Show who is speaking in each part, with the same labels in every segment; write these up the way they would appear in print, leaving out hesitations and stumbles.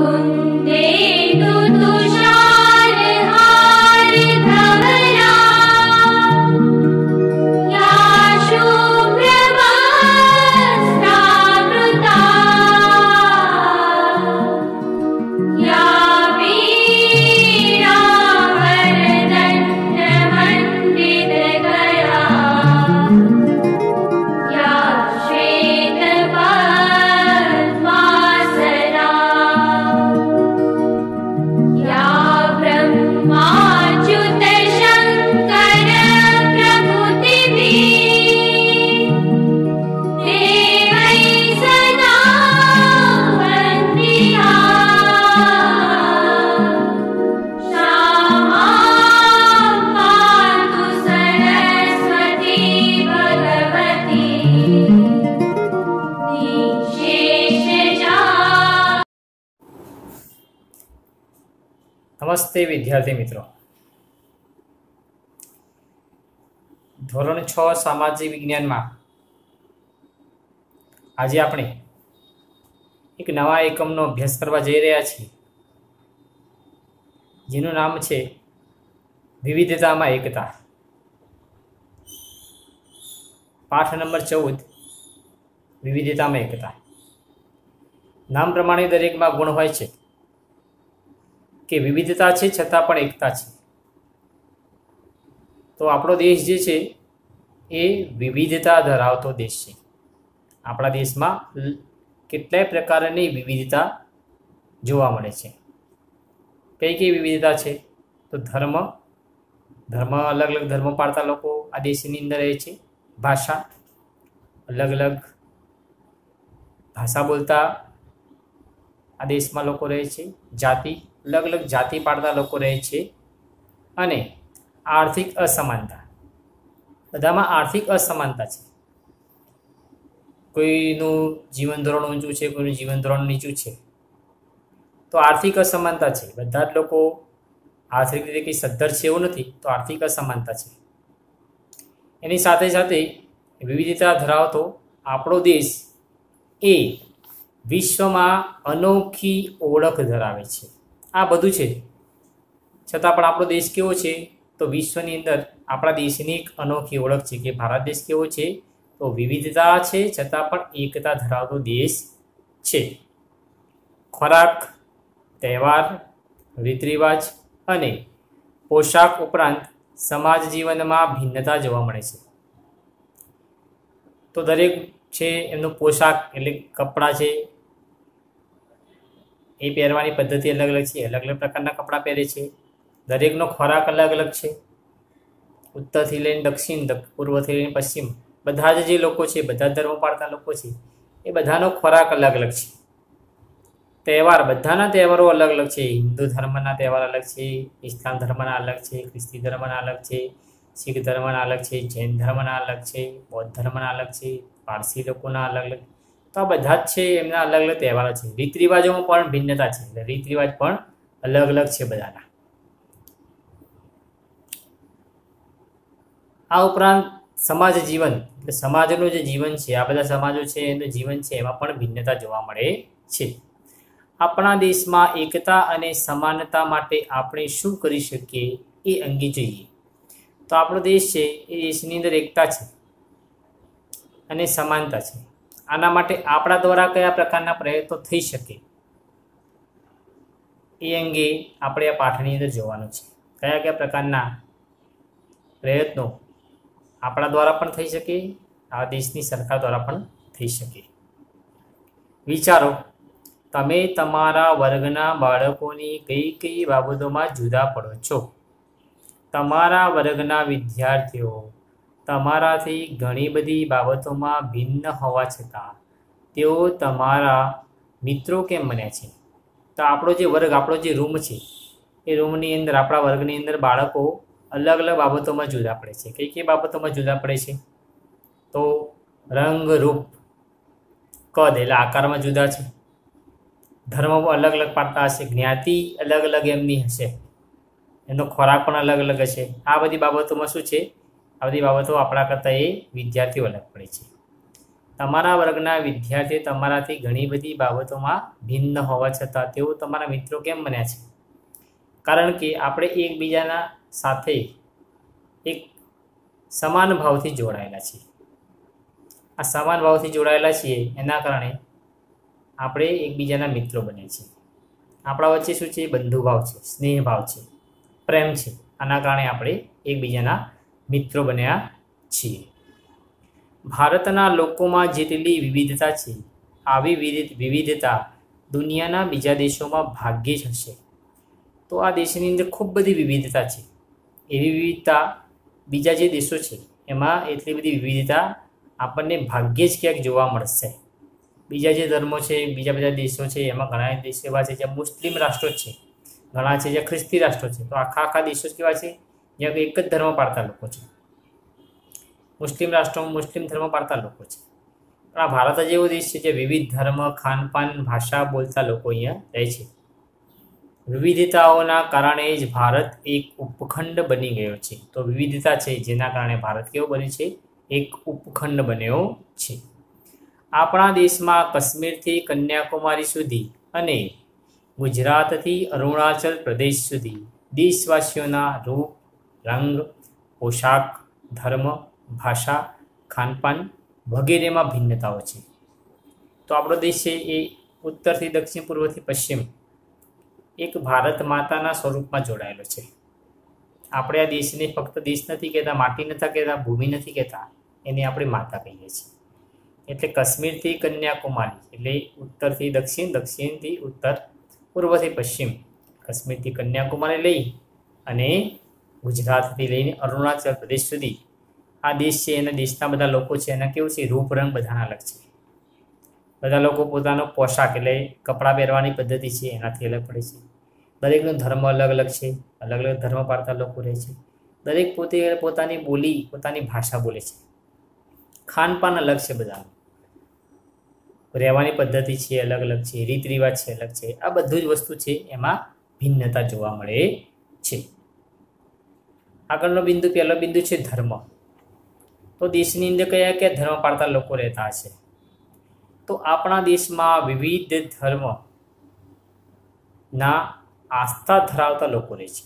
Speaker 1: कुन्देन्दु तुषारहार धवला या शुभ्रवस्त्रावृता या वीणावरदण्डमण्डितकरा या श्वेतपद्मासना या ब्रह्माच्युतशङ्कर प्रभृतिभिः देवैः सदा वन्दिता श्यामा पातु सरस्वती भगवती निःशेषजा।
Speaker 2: નમસ્તે વિદ્યાર્થી મિત્રો, ધોરણ 6 સામાજિક વિજ્ઞાનમાં આજે આપણે એક નવા એકમનો અભ્યાસ કરવા જઈ રહ્યા છીએ, જેનું નામ છે વિવિધતામાં એકતા. પાઠ નંબર 14, વિવિધતામાં એકતા. નામ પ્રમાણે દરેકમાં ગુણ હોય છે કે વિવિધતા છે છતાં પણ એકતા છે. તો આપણો દેશ જે છે એ વિવિધતા ધરાવતો દેશ છે. આપણા દેશમાં કેટલાય પ્રકારની વિવિધતા જોવા મળે છે. કઈ કઈ વિવિધતા છે? તો ધર્મ અલગ અલગ ધર્મ પાળતા લોકો આ દેશની અંદર રહે છે. ભાષા, અલગ અલગ ભાષા બોલતા આ દેશમાં લોકો રહે છે. જાતિ, અલગ અલગ જાતિ પાડતા લોકો રહે છે. અને આર્થિક અસમાનતા, બધામાં આર્થિક અસમાનતા છે. કોઈનું જીવન ધોરણ ઊંચું છે, કોઈનું જીવન ધોરણ નીચું છે, તો આર્થિક અસમાનતા છે. બધા જ લોકો આર્થિક રીતે કંઈ સદ્ધર છે એવું નથી, તો આર્થિક અસમાનતા છે. એની સાથે સાથે વિવિધતા ધરાવતો આપણો દેશ એ વિશ્વમાં અનોખી ઓળખ ધરાવે છે. આ બધું છે છતાં પણ આપણો દેશ કેવો છે? તો વિશ્વની અંદર આપણા દેશની એક અનોખી ઓળખ છે કે ભારત દેશ કેવો છે? તો વિવિધતા છે છતાં પણ એકતા ધરાવતો દેશ છે. ખોરાક, તહેવાર, રીત રિવાજ અને પોશાક ઉપરાંત સમાજ જીવનમાં ભિન્નતા જોવા મળે છે. તો દરેક છે એમનું પોશાક એટલે કપડાં છે એ પહેરવાની પદ્ધતિ અલગ અલગ છે. અલગ અલગ પ્રકારના કપડાં પહેરે છે. દરેકનો ખોરાક અલગ અલગ છે. ઉત્તરથી લઈને દક્ષિણ, પૂર્વથી લઈને પશ્ચિમ, બધા જ જે લોકો છે, બધા જ ધર્મ પાળતા લોકો છે, એ બધાનો ખોરાક અલગ અલગ છે. તહેવાર, બધાના તહેવારો અલગ અલગ છે. હિન્દુ ધર્મના તહેવાર અલગ છે, ઇસ્લામ ધર્મના અલગ છે, ખ્રિસ્તી ધર્મના અલગ છે, શીખ ધર્મના અલગ છે, જૈન ધર્મના અલગ છે, બૌદ્ધ ધર્મના અલગ છે, પારસી લોકોના અલગ અલગ. તો આ બધા જ છે એમના અલગ અલગ તહેવારો છે. રીત રિવાજોમાં પણ ભિન્નતા છે, એટલે રીત રિવાજ પણ અલગ અલગ છે બધાના. આ ઉપરાંત સમાજ જીવન, એટલે સમાજનું જે જીવન છે, આ બધા સમાજો છે એનું જીવન છે, એમાં પણ ભિન્નતા જોવા મળે છે. આપણા દેશમાં એકતા અને સમાનતા માટે આપણે શું કરી શકીએ એ અંગે જોઈએ. તો આપણો દેશ છે એ દેશની અંદર એકતા છે અને સમાનતા છે. આના માટે આપણા દ્વારા કયા પ્રકારના પ્રયત્નો થઈ શકે એ અંગે આપણે આ પાઠની અંદર જોવાનું છે. કયા કયા પ્રકારના પ્રયત્નો આપણા દ્વારા પણ થઈ શકે, આ દેશની સરકાર દ્વારા પણ થઈ શકે. વિચારો, તમે તમારા વર્ગના બાળકોની કઈ કઈ બાબતોમાં જુદા પડો છો? તમારા વર્ગના વિદ્યાર્થીઓ તમારાથી ઘણી બધી બાબતોમાં ભિન્ન હોવા છતાં તેઓ તમારા મિત્રો કેમ બન્યા છે? તો આપણો જે વર્ગ, આપણો જે રૂમ છે, એ રૂમની અંદર, આપણા વર્ગની અંદર બાળકો અલગ અલગ બાબતોમાં જુદા પડે છે. કઈ કઈ બાબતોમાં જુદા પડે છે? તો રંગ, રૂપ, કદ એટલે આકારમાં જુદા છે. ધર્મ અલગ અલગ પાડતા હશે, જ્ઞાતિ અલગ અલગ એમની હશે, એનો ખોરાક પણ અલગ અલગ હશે. આ બધી બાબતોમાં શું છે? આ બધી બાબતો આપણા કરતાં એ વિદ્યાર્થીઓ અલગ પડે છે. તમારા વર્ગના વિદ્યાર્થીઓ તમારાથી ઘણી બધી બાબતોમાં ભિન્ન હોવા છતાં તેઓ તમારા મિત્રો કેમ બન્યા છે? કારણ કે આપણે એકબીજાના સાથે એક સમાન ભાવથી જોડાયેલા છીએ. આ સમાન ભાવથી જોડાયેલા છીએ એના કારણે આપણે એકબીજાના મિત્રો બને છીએ. આપણા વચ્ચે શું છે? બંધુભાવ છે, સ્નેહભાવ છે, પ્રેમ છે. આના કારણે આપણે એકબીજાના મિત્રો બન્યા છીએ. ભારતના લોકોમાં જેટલી વિવિધતા છે આવી વિવિધતા દુનિયાના બીજા દેશોમાં ભાગ્યે જ હશે. તો આ દેશની અંદર ખૂબ બધી વિવિધતા છે. એવી વિવિધતા બીજા જે દેશો છે એમાં એટલી બધી વિવિધતા આપણને ભાગ્યે જ ક્યાંક જોવા મળશે. બીજા જે ધર્મો છે, બીજા બધા દેશો છે, એમાં ઘણા દેશો એવા છે જ્યાં મુસ્લિમ રાષ્ટ્રો છે, ઘણા છે જ્યાં ખ્રિસ્તી રાષ્ટ્રો છે. તો આખા દેશો કેવા છે જ્યાં એક જ ધર્મ પાળતા લોકો છે. મુસ્લિમ રાષ્ટ્રોમાં મુસ્લિમ ધર્મ પાળતા લોકો છે. પણ આ ભારત જ એવો દેશ છે જે વિવિધ ધર્મ, ખાનપાન, ભાષા બોલતા લોકો અહીંયા રહે છે. વિવિધતાઓના કારણે જ ભારત એક ઉપખંડ બની ગયો છે. તો વિવિધતા છે જેના કારણે ભારત કેવો બન્યો છે? એક ઉપખંડ બન્યો છે. આપણા દેશમાં કાશ્મીરથી કન્યાકુમારી સુધી અને ગુજરાતથી અરુણાચલ પ્રદેશ સુધી દેશવાસીઓના રૂપ, રંગ, પોશાક, ધર્મ, ભાષા, ખાનપાન વગેરેમાં ભિન્નતાઓ છે. તો આપણો દેશ છે એ ઉત્તરથી દક્ષિણ, પૂર્વથી પશ્ચિમ એક ભારત માતાના સ્વરૂપમાં જોડાયેલો છે. આપણે આ દેશને ફક્ત દેશ નથી કહેતા, માટી નથી કહેતા, ભૂમિ નથી કહેતા, એને આપણે માતા કહીએ છીએ. એટલે કાશ્મીરથી કન્યાકુમારી એટલે ઉત્તરથી દક્ષિણ, દક્ષિણથી ઉત્તર, પૂર્વથી પશ્ચિમ, કાશ્મીરથી કન્યાકુમારી લઈ અને ગુજરાતથી લઈને અરુણાચલ પ્રદેશ સુધી આ દેશ છે. એના દેશના બધા લોકો છે એના કેવું છે? રૂપ રંગ બધાના અલગ છે. બધા લોકો પોતાનો પોશાક એટલે કપડાં પહેરવાની પદ્ધતિ છે એનાથી અલગ પડે છે. દરેકનો ધર્મ અલગ અલગ છે. અલગ અલગ ધર્મ પાળતા લોકો રહે છે. દરેક પોતે પોતાની બોલી, પોતાની ભાષા બોલે છે. ખાનપાન અલગ છે બધાનું. રહેવાની પદ્ધતિ છે અલગ અલગ છે, રીત રિવાજ છે અલગ છે. આ બધું જ વસ્તુ છે એમાં ભિન્નતા જોવા મળે છે. આગળનો બિંદુ, પહેલો બિંદુ છે ધર્મ. તો દેશની અંદર કયા કયા ધર્મ પાળતા લોકો રહેતા હશે? તો આપણા દેશમાં વિવિધ ધર્મના આસ્થા ધરાવતા લોકો રહે છે.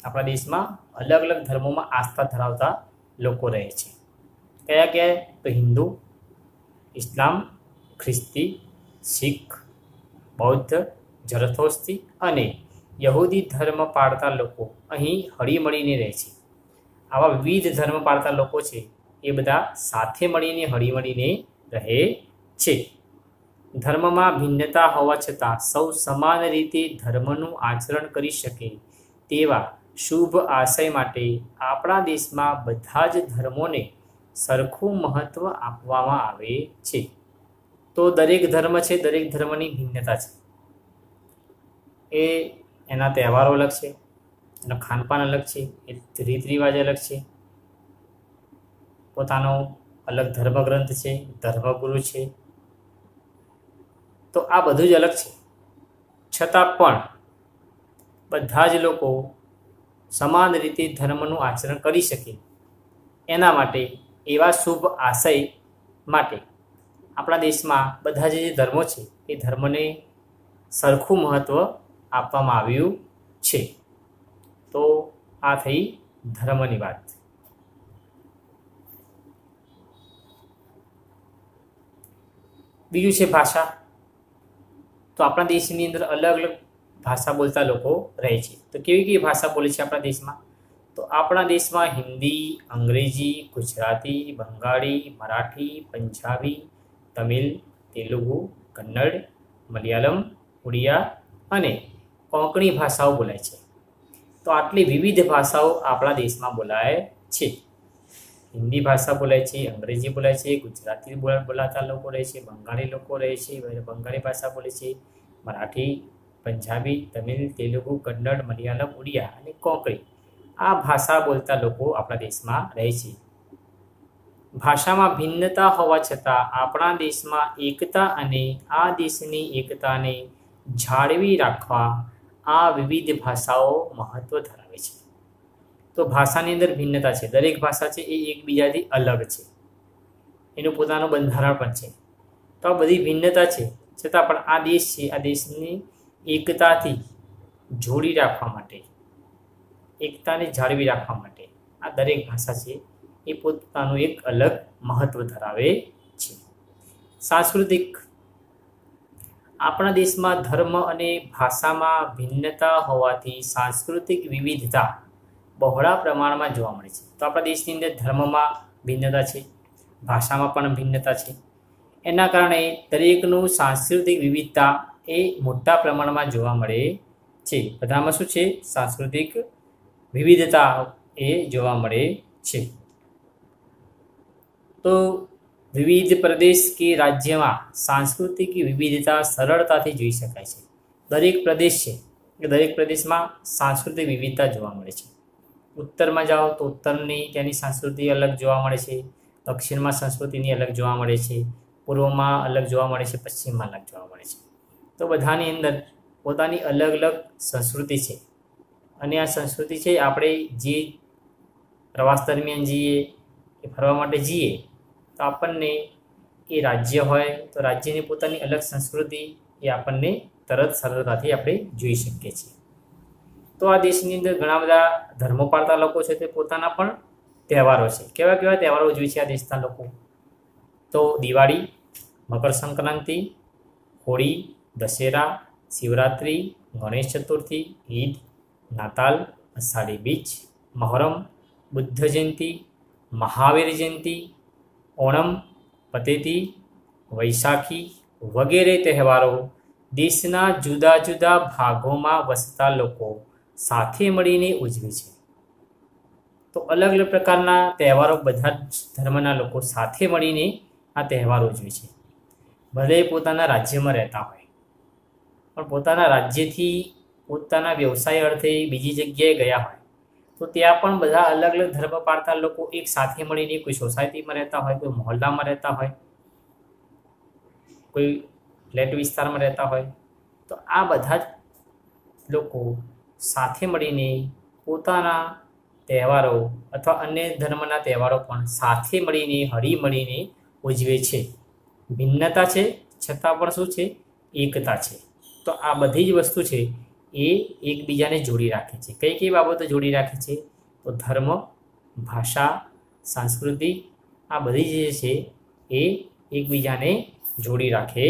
Speaker 2: આપણા દેશમાં અલગ અલગ ધર્મોમાં આસ્થા ધરાવતા લોકો રહે છે. કયા કયા? તો હિન્દુ, ઇસ્લામ, ખ્રિસ્તી, શીખ, બૌદ્ધ, ઝરથોસ્તી અને યહૂદી ધર્મ પાળતા લોકો અહીં હળીમળીને રહે છે. આવા વિવિધ ધર્મ પાળતા લોકો છે એ બધા સાથે મળીને હળીમળીને રહે છે. ધર્મમાં ભિન્નતા હોવા છતાં સૌ સમાન રીતે ધર્મનું આચરણ કરી શકે તેવા શુભ આશય માટે આપણા દેશમાં બધા જ ધર્મોને સરખું મહત્ત્વ આપવામાં આવે છે. તો દરેક ધર્મ છે, દરેક ધર્મની ભિન્નતા છે. એના તહેવારો અલગ છે, એનો ખાનપાન અલગ છે, એ રીત રિવાજ અલગ છે, પોતાનો અલગ ધર્મગ્રંથ છે, ધર્મગુરુ છે. તો આ બધું જ અલગ છે. છતાં પણ બધા જ લોકો સમાન રીતે ધર્મનું આચરણ કરી શકે એના માટે એવા શુભ આશય માટે આપણા દેશમાં બધા જે ધર્મો છે એ ધર્મને સરખું મહત્ત્વ આપવામાં આવ્યું છે. તો આ થઈ ધર્મની વાત. બીજું છે ભાષા. તો આપણા દેશની અંદર અલગ અલગ ભાષા બોલતા લોકો રહે છે. તો કેવી કેવી ભાષા બોલે છે આપણા દેશમાં? તો આપણા દેશમાં હિન્દી, અંગ્રેજી, ગુજરાતી, બંગાળી, મરાઠી, પંજાબી, તમિલ, તેલુગુ, કન્નડ, મલયાલમ, ઉડિયા અને કોંકણી ભાષાઓ બોલાય છે. તો આટલી વિવિધ ભાષાઓ આપણા દેશમાં બોલાય છે. હિન્દી ભાષા બોલાય છે, અંગ્રેજી બોલાય છે, ગુજરાતી બોલાતા લોકો રહે છે, બંગાળી લોકો રહે છે, બંગાળી ભાષા બોલે છે, મરાઠી, પંજાબી, તમિલ, તેલુગુ, કન્નડ, મલયાલમ, ઉડિયા અને કોંકણી આ ભાષા બોલતા લોકો આપણા દેશમાં રહે છે. ભાષામાં ભિન્નતા હોવા છતાં આપણા દેશમાં એકતા અને આ દેશની એકતાને જાળવી રાખવા આ વિવિધ ભાષાઓ મહત્ત્વ ધરાવે છે. તો ભાષાની અંદર ભિન્નતા છે. દરેક ભાષા છે એ એકબીજાથી અલગ છે. એનું પોતાનું બંધારણ પણ છે. તો આ બધી ભિન્નતા છે, છતાં પણ આ દેશ છે, આ દેશની એકતાથી જોડી રાખવા માટે, એકતાને જાળવી રાખવા માટે આ દરેક ભાષા છે એ પોતાનું એક અલગ મહત્વ ધરાવે છે. સાંસ્કૃતિક, આપણા દેશમાં ધર્મ અને ભાષામાં ભિન્નતા હોવાથી સાંસ્કૃતિક વિવિધતા બહોળા પ્રમાણમાં જોવા મળે છે. તો આપણા દેશની અંદર ધર્મમાં ભિન્નતા છે, ભાષામાં પણ ભિન્નતા છે. એના કારણે દરેકનું સાંસ્કૃતિક વિવિધતા એ મોટા પ્રમાણમાં જોવા મળે છે. બધામાં શું છે? સાંસ્કૃતિક વિવિધતા એ જોવા મળે છે. તો વિવિધ પ્રદેશ કે રાજ્યમાં સાંસ્કૃતિક વિવિધતા સરળતાથી જોઈ શકાય છે. દરેક પ્રદેશ છે કે દરેક પ્રદેશમાં સાંસ્કૃતિક વિવિધતા જોવા મળે છે. ઉત્તરમાં જાઓ તો ઉત્તરની ત્યાંની સંસ્કૃતિ અલગ જોવા મળે છે, દક્ષિણમાં સંસ્કૃતિની અલગ જોવા મળે છે, પૂર્વમાં અલગ જોવા મળે છે, પશ્ચિમમાં અલગ જોવા મળે છે. તો બધાની અંદર પોતાની અલગ અલગ સંસ્કૃતિ છે. અને આ સંસ્કૃતિ છે આપણે જે પ્રવાસ દરમિયાન જઈએ કે ફરવા માટે જઈએ તો આપણને એ રાજ્ય હોય તો રાજ્યની પોતાની અલગ સંસ્કૃતિ એ આપણને તરત સરળતાથી આપણે જોઈ શકીએ છીએ. તો આ દેશની અંદર ઘણા બધા ધર્મો પાળતા લોકો છે, તે પોતાના પણ તહેવારો છે. કેવા કેવા તહેવારો ઉજવે છે આ દેશના લોકો? તો દિવાળી, મકર સંક્રાંતિ, હોળી, દશેરા, શિવરાત્રિ, ગણેશ ચતુર્થી, ઈદ, નાતાલ, અષાઢી બીજ, મહોરમ, બુદ્ધ જયંતિ, મહાવીર જયંતિ, ઓણમ, પતેતી, વૈશાખી વગેરે તહેવારો દેશના જુદા જુદા ભાગોમાં વસતા લોકો સાથે મળીને ઉજવે છે. તો અલગ અલગ પ્રકારના તહેવારો બધા જ ધર્મના લોકો સાથે મળીને આ તહેવારો ઉજવે છે. ભલે પોતાના રાજ્યમાં રહેતા હોય પણ પોતાના રાજ્યથી પોતાના વ્યવસાય અર્થે બીજી જગ્યાએ ગયા હોય તો ત્યાં પણ બધા અલગ અલગ ધર્મ પાળતા લોકો એક સાથે મળીને કોઈ સોસાયટીમાં રહેતા હોય, કોઈ મહોલ્લામાં રહેતા હોય, કોઈ ફ્લેટ વિસ્તારમાં રહેતા હોય, તો આ બધા જ લોકો સાથે મળીને પોતાના તહેવારો અથવા અન્ય ધર્મના તહેવારો પણ સાથે મળીને હળી મળીને ઉજવે છે. ભિન્નતા છે છતાં પણ શું છે? એકતા છે. તો આ બધી જ વસ્તુ છે એ એકબીજાને જોડી રાખે છે. કઈ કઈ બાબતો જોડી રાખે છે? તો ધર્મ, ભાષા, સંસ્કૃતિ આ બધી જે છે એ એકબીજાને જોડી રાખે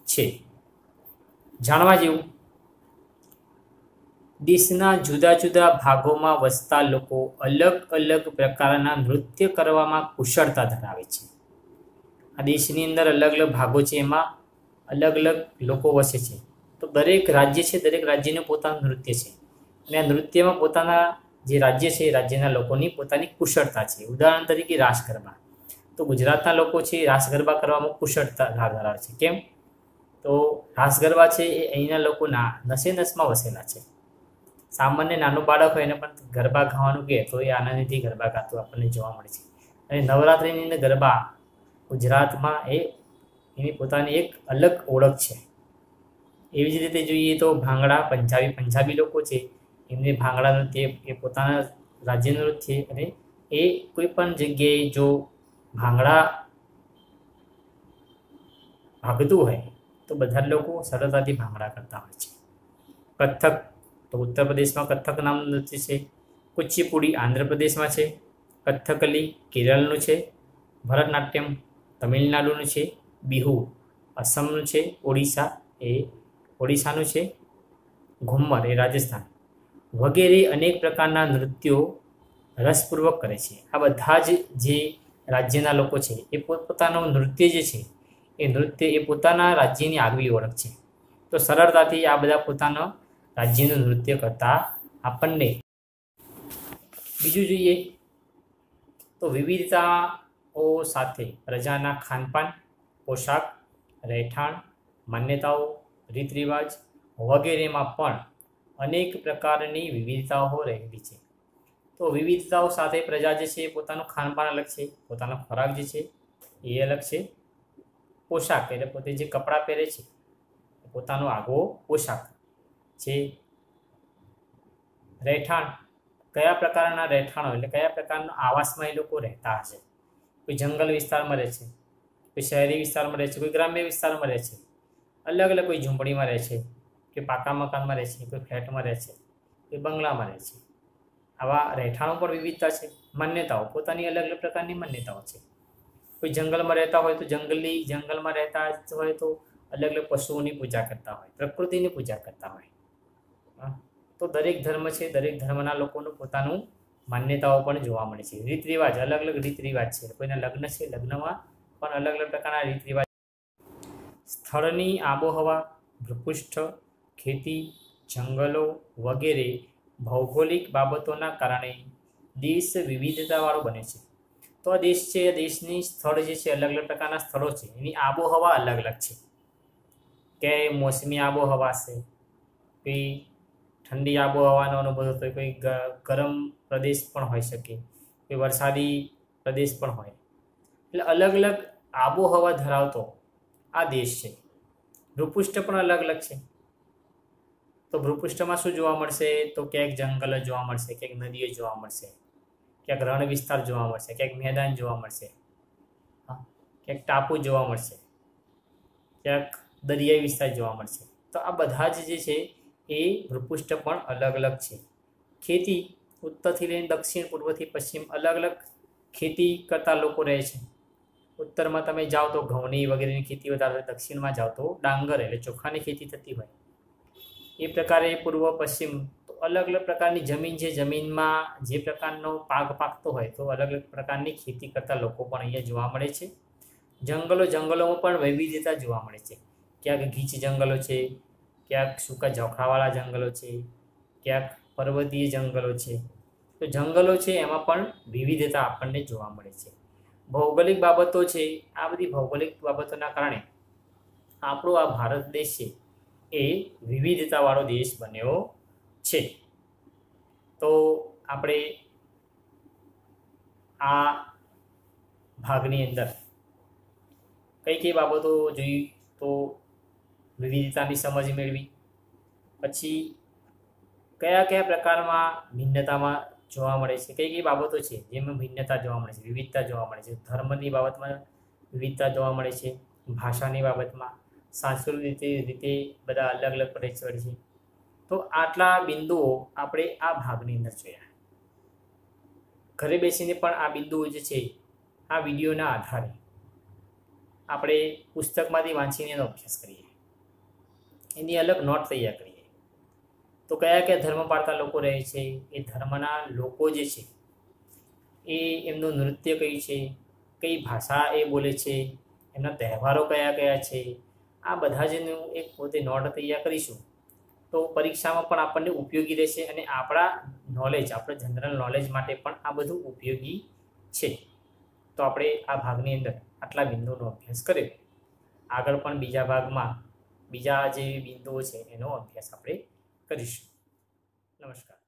Speaker 2: છે. જાણવા જેવું, દેશના જુદા જુદા ભાગોમાં વસતા લોકો અલગ અલગ પ્રકારના નૃત્ય કરવામાં કુશળતા ધરાવે છે. આ દેશની અંદર અલગ અલગ ભાગો છે, એમાં અલગ અલગ લોકો વસે છે. તો દરેક રાજ્ય છે, દરેક રાજ્યનું પોતાનું નૃત્ય છે અને આ નૃત્યમાં પોતાના જે રાજ્ય છે એ રાજ્યના લોકોની પોતાની કુશળતા છે. ઉદાહરણ તરીકે રાસ ગરબા. તો ગુજરાતના લોકો છે રાસ ગરબા કરવામાં કુશળતા ધરાવે છે. કેમ? તો રાસ ગરબા છે એ અહીંના લોકોના નસે નસમાં વસેલા છે. સામાન્ય નાનું બાળક હોય એને પણ ગરબા ગાવાનું કહે તો એ આનંદથી ગરબા ગાતું આપણને જોવા મળે છે. અને નવરાત્રિની અંદર ગરબા ગુજરાતમાં એની પોતાની એક અલગ ઓળખ છે. એવી જ રીતે જોઈએ તો ભાંગડા, પંજાબી લોકો છે એમને ભાંગડા નૃત્ય એ પોતાના રાજ્યનું નૃત્ય, અને એ કોઈ પણ જગ્યાએ જો ભાંગડા ભાગતું હોય તો બધા લોકો સરળતાથી ભાંગડા કરતા હોય છે. કથક, તો ઉત્તર પ્રદેશમાં કથક નામનું નૃત્ય છે. કુચીપુડી આંધ્રપ્રદેશમાં છે. કથકલી કેરળનું છે. ભરતનાટ્યમ તમિલનાડુનું છે. બિહુ અસમનું છે. ઓડિશાનું છે. ઘુમ્મર એ રાજસ્થાન વગેરે અનેક પ્રકારના નૃત્યો રસપૂર્વક કરે છે. આ બધા જ જે રાજ્યના લોકો છે એ પોતપોતાનું નૃત્ય જે છે એ નૃત્ય એ પોતાના રાજ્યની આગવી ઓળખ છે. તો સરળતાથી આ બધા પોતાના રાજ્યનું નૃત્ય કરતા આપણને. બીજું જોઈએ તો વિવિધતાઓ સાથે પ્રજાના ખાનપાન, પોશાક, રહેઠાણ, માન્યતાઓ, રીત રિવાજ વગેરેમાં પણ અનેક પ્રકારની વિવિધતાઓ રહેલી છે. તો વિવિધતાઓ સાથે પ્રજા જે છે પોતાનું ખાનપાન અલગ છે, પોતાનો ખોરાક જે છે એ અલગ છે. પોશાક એટલે પોતે જે કપડાં પહેરે છે પોતાનો આગવો પોશાક છે. રહેઠાણ, કયા પ્રકારના રહેઠાણો એટલે કયા પ્રકારના આવાસમાં એ લોકો રહેતા હશે. કોઈ જંગલ વિસ્તારમાં રહે છે કોઈ શહેરી વિસ્તારમાં રહે છે, કોઈ ગ્રામ્ય વિસ્તારમાં રહે છે, અલગ અલગ કોઈ ઝૂંપડીમાં રહે છે, કે પાકા મકાનમાં રહે છે, કોઈ ફ્લેટમાં રહે છે, કોઈ બંગલામાં રહે છે. આવા રહેઠાણો પણ વિવિધતા છે. માન્યતાઓ પોતાની અલગ અલગ પ્રકારની માન્યતાઓ છે. કોઈ જંગલમાં રહેતા હોય તો જંગલમાં રહેતા હોય તો અલગ અલગ પશુઓની પૂજા કરતા હોય, પ્રકૃતિની પૂજા કરતા હોય. તો દરેક ધર્મ છે, દરેક ધર્મના લોકોનું પોતાનું માન્યતાઓ પણ જોવા મળે છે. રીત રિવાજ અલગ અલગ રીત રિવાજ છે. કોઈના લગ્ન છે, લગ્નમાં પણ અલગ અલગ પ્રકારના રીત રિવાજ. સ્થળની આબોહવા, ભૂપૃષ્ઠ, ખેતી, જંગલો વગેરે ભૌગોલિક બાબતોના કારણે દેશ વિવિધતાવાળો બને છે. તો આ દેશ છે, આ દેશની સ્થળ જે છે, અલગ અલગ પ્રકારના સ્થળો છે, એની આબોહવા અલગ અલગ છે. કે મોસમી આબોહવા છે, કોઈ ઠંડી આબોહવાનો અનુભવ થતો હોય, કોઈ ગરમ પ્રદેશ પણ હોઈ શકે, કોઈ વરસાદી પ્રદેશ પણ હોય. એટલે અલગ અલગ આબોહવા ધરાવતો આ દેશ છે. ભૂપૃષ્ઠ પણ અલગ અલગ છે. તો ભૂપૃષ્ઠમાં શું જોવા મળશે? તો ક્યાંક જંગલ જોવા મળશે, ક્યાંક નદીઓ જોવા મળશે, ક્યાંક રણ વિસ્તાર જોવા મળશે, ક્યાંક મેદાન જોવા મળશે, ક્યાંક ટાપુ જોવા મળશે, ક્યાંક દરિયાઈ વિસ્તાર જોવા મળશે. તો આ બધા જ જે છે એ ભૂપૃષ્ઠ પણ અલગ અલગ છે. ખેતી ઉત્તરથી લઈને દક્ષિણ, પૂર્વથી પશ્ચિમ અલગ અલગ ખેતી કરતા લોકો રહે છે. ઉત્તરમાં તમે જાઓ તો ઘઉંની વગેરેની ખેતી વધારે, દક્ષિણમાં જાઓ તો ડાંગર એટલે ચોખાની ખેતી થતી હોય. એ પ્રકારે પૂર્વ પશ્ચિમ તો અલગ અલગ પ્રકારની જમીન છે. જમીનમાં જે પ્રકારનો પાક પાકતો હોય તો અલગ અલગ પ્રકારની ખેતી કરતા લોકો પણ અહીંયા જોવા મળે છે. જંગલોમાં પણ વૈવિધ્યતા જોવા મળે છે. ક્યાંક ગીચ જંગલો છે, ક્યાંક સૂકા ઝોખરાવાળા જંગલો છે, ક્યાંક પર્વતીય જંગલો છે. તો જંગલો છે એમાં પણ વિવિધતા આપણને જોવા મળે છે. ભૌગોલિક બાબતો છે, આ બધી ભૌગોલિક બાબતોના કારણે આપણો આ ભારત દેશ છે એ વિવિધતાવાળો દેશ બન્યો છે. તો આપણે આ ભાગની અંદર કઈ બાબતો જોઈ? તો વિવિધતાની સમજ મેળવી, પછી કયા પ્રકારમાં ભિન્નતામાં જોવા મળે છે, કઈ બાબતો છે જેમાં ભિન્નતા જોવા મળે છે, વિવિધતા જોવા મળે છે. ધર્મની બાબતમાં વિવિધતા જોવા મળે છે, ભાષાની બાબતમાં, સાંસ્કૃતિક રીતે બધા અલગ અલગ પરિચય છે. તો આટલા બિંદુઓ આપણે આ ભાગની અંદર જોયા. ઘરે બેસીને પણ આ બિંદુઓ જે છે આ વિડીયોના આધારે આપણે પુસ્તકમાંથી વાંચીને એનો અભ્યાસ કરીએ, એની અલગ નોટ તૈયાર કરીએ. તો કયા ધર્મ પાળતા લોકો રહે છે, એ ધર્મના લોકો જે છે એ એમનું નૃત્ય કયું છે, કઈ ભાષા એ બોલે છે, એમના તહેવારો કયા છે, આ બધા જનું એક પોતે નોટ તૈયાર કરીશું તો પરીક્ષામાં પણ આપણને ઉપયોગી રહેશે અને આપણા જનરલ નોલેજ માટે પણ આ બધું ઉપયોગી છે. તો આપણે આ ભાગની અંદર આટલા બિંદુઓનો અભ્યાસ કર્યો. આગળ પણ બીજા ભાગમાં બીજા જે બિંદુઓ છે એનો અભ્યાસ આપણે કરીશું. નમસ્કાર.